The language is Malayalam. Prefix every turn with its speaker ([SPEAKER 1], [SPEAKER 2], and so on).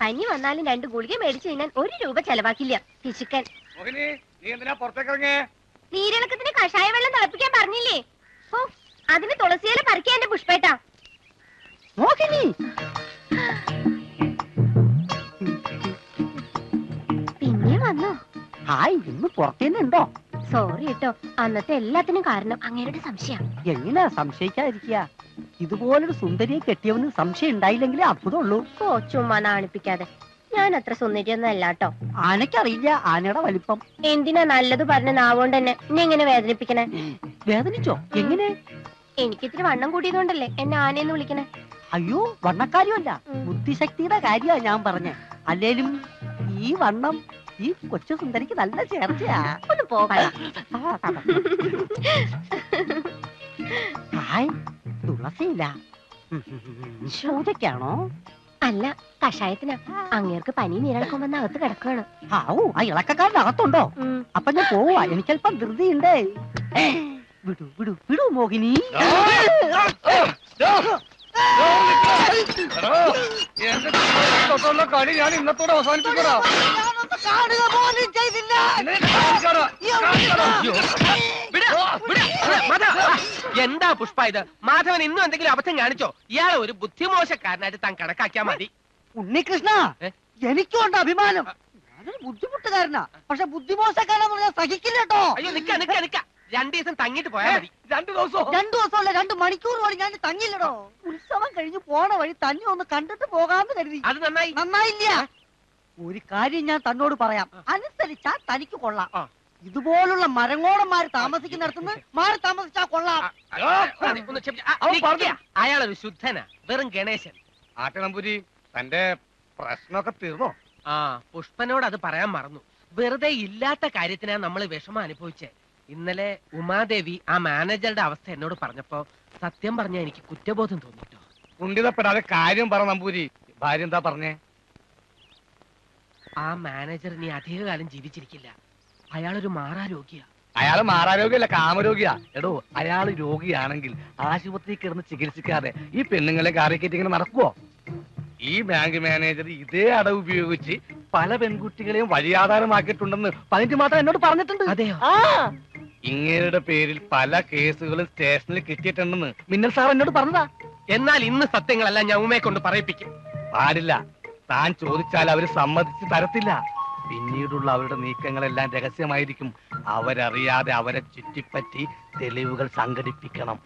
[SPEAKER 1] പനി വന്നാലും 2 ഗുളിക മേടിച്ചു കഴിഞ്ഞാൽ 1 രൂപ ചെലവാക്കില്ല. പിശുക്കൻ. നീരിളക്കത്തിന് കഷായ വെള്ളം തിളപ്പിക്കാൻ പറഞ്ഞില്ലേ? ഓ, അതിന് തുളസിയില പറിക്കാൻ എന്റെ പുഷ്പേട്ടാ.
[SPEAKER 2] മോഹിനി
[SPEAKER 1] പിന്നെ വന്നോ?
[SPEAKER 2] ഹായ്, ഇന്ന് പുറത്തേനുണ്ടോ?
[SPEAKER 1] സോറി കേട്ടോ, അന്നത്തെ എല്ലാത്തിനും കാരണം അങ്ങേരുടെ സംശയം.
[SPEAKER 2] എങ്ങനെയാ സംശയിക്കാതിരിക്കുക? ഇതുപോലൊരു സുന്ദരിയെ കെട്ടിയവന് സംശയം ഉണ്ടായില്ലെങ്കിലേ അത്ഭുതമുള്ളൂ.
[SPEAKER 1] ചുമ്മാ നാണിപ്പിക്കാതെ. ഞാൻ അത്ര സുന്ദരിയൊന്നല്ല കേട്ടോ.
[SPEAKER 2] ആനക്കറിയില്ല ആനയുടെ വലിപ്പം.
[SPEAKER 1] എന്തിനാ നല്ലത് പറഞ്ഞ നാവോണ്ട് തന്നെ എന്നെ എങ്ങനെ വേദനിപ്പിക്കണേ?
[SPEAKER 2] വേദനിച്ചോ? എങ്ങനെ?
[SPEAKER 1] എനിക്കിത്തിരി വണ്ണം കൂടിയതുകൊണ്ടല്ലേ എന്നെ ആനയെന്ന് വിളിക്കണേ.
[SPEAKER 2] അയ്യോ, വണ്ണക്കാര്യമല്ല, ബുദ്ധിശക്തിയുടെ കാര്യമാ ഞാൻ പറഞ്ഞ. അല്ലേലും ഈ വണ്ണം ഈ കൊച്ചു സുന്ദരിക്ക് നല്ല ചേർച്ചയാ.
[SPEAKER 1] ഒന്ന് പോകാം.
[SPEAKER 2] ഹായ്, തുളസിയില്ല. ശോഭയ്ക്കാണോ?
[SPEAKER 1] അല്ല, കഷായത്തിനാ. അങ്ങേർക്ക് പനി നീരടക്കം വന്ന് അകത്ത് കിടക്കുകയാണ്.
[SPEAKER 2] ആവൂ, ആ ഇളക്കക്കാരൻ്റെ അകത്തുണ്ടോ? അപ്പൊ ഞാൻ പോവാ, എനിക്കല്പം ധൃതിയുണ്ടേ. വിടൂ വിടൂ വിടൂ മോഹിനി.
[SPEAKER 3] കളി ഞാൻ ഇന്നത്തോടെ അവസാനിപ്പിക്കണോ?
[SPEAKER 4] എന്താ പുഷ്പ ഇത്? മാധവൻ ഇന്നും എന്തെങ്കിലും അബദ്ധം കാണിച്ചോ? ഇയാളെ ഒരു ബുദ്ധിമോശക്കാരനായിട്ട് താൻ കണക്കാക്കിയാ മതി.
[SPEAKER 2] ഉണ്ണികൃഷ്ണ, എനിക്കുണ്ട് അഭിമാനം. ഞാനൊരു ബുദ്ധിമുട്ടുകാരനാ, പക്ഷെ ബുദ്ധിമോശക്കാരെന്ന് പറഞ്ഞാൽ സഹിക്കില്ല കേട്ടോ.
[SPEAKER 4] അയ്യോ, നിക്ക നിക്ക നിക്ക, 2 ദിവസം തങ്ങിട്ട് പോയാ മതി.
[SPEAKER 2] 2 ദിവസമല്ല, 2 മണിക്കൂർ പോലെ ഞാൻ തങ്ങില്ലടോ. ഉത്സവം കഴിഞ്ഞ് പോണ വഴി തന്നെ ഒന്ന് കണ്ടിട്ട് പോകാന്ന് കരുതി.
[SPEAKER 4] അത് നന്നായി.
[SPEAKER 2] നന്നായില്ല. ഒരു കാര്യം ഞാൻ തന്നോട് പറയാം, അനുസരിച്ചാ തനിക്ക് കൊള്ളാം. ഇതുപോലുള്ള മരങ്ങോടന്മാര് താമസിക്കുന്നിടത്തുനിന്ന് മാറി താമസിച്ചാ കൊള്ളാം.
[SPEAKER 4] അയാളൊരു ശുദ്ധനാ, വെറും ഗണേശൻ.
[SPEAKER 3] ആട്ടനമ്പൂരി, തന്റെ പ്രശ്നമൊക്കെ തീർന്നോ?
[SPEAKER 4] ആ, പുഷ്പനോട് അത് പറയാൻ മറന്നു. വെറുതെ ഇല്ലാത്ത കാര്യത്തിനാ നമ്മൾ വിഷമം അനുഭവിച്ചേ. ഇന്നലെ ഉമാദേവി ആ മാനേജറുടെ അവസ്ഥ എന്നോട് പറഞ്ഞപ്പോ സത്യം പറഞ്ഞാ എനിക്ക് കുറ്റബോധം തോന്നിട്ടോ.
[SPEAKER 3] കുണ്ഠിതപ്പെടാതെ കാര്യം പറ നമ്പൂരി. ഭാര്യ എന്താ പറഞ്ഞേ?
[SPEAKER 4] ആ മാനേജർ ഇനി അധികകാലം ജീവിച്ചിരിക്കില്ല. അയാളൊരു മാറാരോഗിയാ.
[SPEAKER 3] അയാള് മാറാരോഗ്യല്ല, കാമരോഗിയാ. എടോ, അയാള് രോഗിയാണെങ്കിൽ ആശുപത്രിയിൽ കിടന്ന് ചികിത്സിക്കാതെ ഈ പെണ്ണുങ്ങളെ കാറിക്കേറ്റ് ഇങ്ങനെ നടക്കുവോ? ഈ ബാങ്ക് മാനേജർ ഇതേ അടവ് ഉപയോഗിച്ച് പല പെൺകുട്ടികളെയും വഴിയാധാരമാക്കിയിട്ടുണ്ടെന്ന് 15 മാത്രം എന്നോട് പറഞ്ഞിട്ടുണ്ട്.
[SPEAKER 4] അതെയോ?
[SPEAKER 3] ഇങ്ങേരുടെ പേരിൽ പല കേസുകളും സ്റ്റേഷനിൽ കിട്ടിയിട്ടുണ്ടെന്ന് മിന്നൽ സാർ എന്നോട് പറഞ്ഞതാ.
[SPEAKER 4] എന്നാൽ ഇന്ന് സത്യങ്ങളെല്ലാം ഞാൻ ഉമ്മയെ കൊണ്ട് പറയിപ്പിക്കും.
[SPEAKER 3] പാടില്ല. താൻ ചോദിച്ചാൽ അവര് സമ്മതിച്ച് തരത്തില്ല. പിന്നീടുള്ള അവരുടെ നീക്കങ്ങളെല്ലാം രഹസ്യമായിരിക്കും. അവരറിയാതെ അവരെ ചുറ്റിപ്പറ്റി തെളിവുകൾ സംഘടിപ്പിക്കണം.